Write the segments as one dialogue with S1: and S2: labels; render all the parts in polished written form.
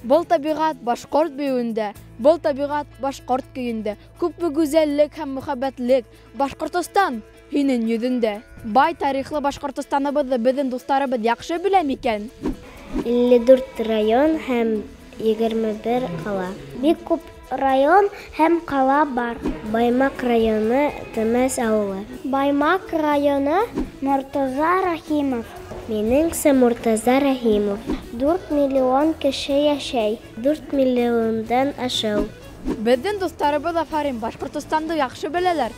S1: Был табигать башкорт бүйүндә, был табигать башкорт көйүндә. Күпме гүзәллек һәм мөхәббәтлек Башкортстан һинең йөзендә. Бай тарихлы Башкортстаныбызды безнең дусларыбыз яхшы белә микән?
S2: 54 район һәм 21 кала. Бик күп район һәм кала бар. Баймак районы, Тәмәс авылы. Баймак районы, Мортаза Рахимов. Минең Мортаза Рахимов. 4 миллион кеше яшәй. 4 миллиондан ашау.
S1: Безнең дусларыбыз Афарин Башкортстанды яхшы беләләр.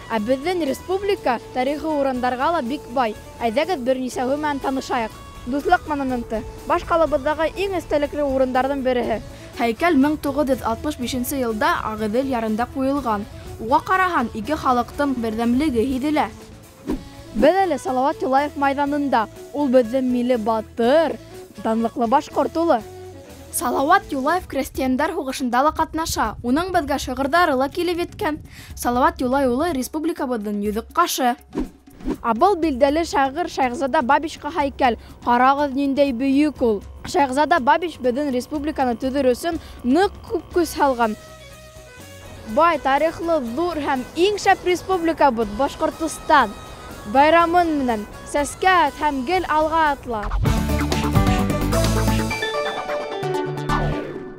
S1: Ә безнең республика тарихи урыннарга ла бик бай. Әйдәгез бернисәү белән танышайык. Дуслык монументы Башкалабыздагы иң истәлекле урыннардан береһе. Һәйкәл 1965 елда Агыдел ярында куелган. Уга караган ике халыктың бердәмлеге һиделә. Без әле Салават Юлаев майданында. Ул безнең милли батыр, данлыклы башкорт улы. Салават Юлаев крестьяндар хугышында ла катнаша. Уның безгә шигырьләре ла килеп еткән. Салават Юлай улы республикабызның йөзек кашы. Ә был билдәле шагыйрь Шайхзада Бабичка һәйкәл. Карагыз ниндәй бөек ул. Шайхзада Бабич безнең республиканы төзер өчен нык күп көч салган. Бай тарихлы, зур һәм иң шәп республикабыз Башкортстан. Байрамын менән сәскә һәм гел алга атла.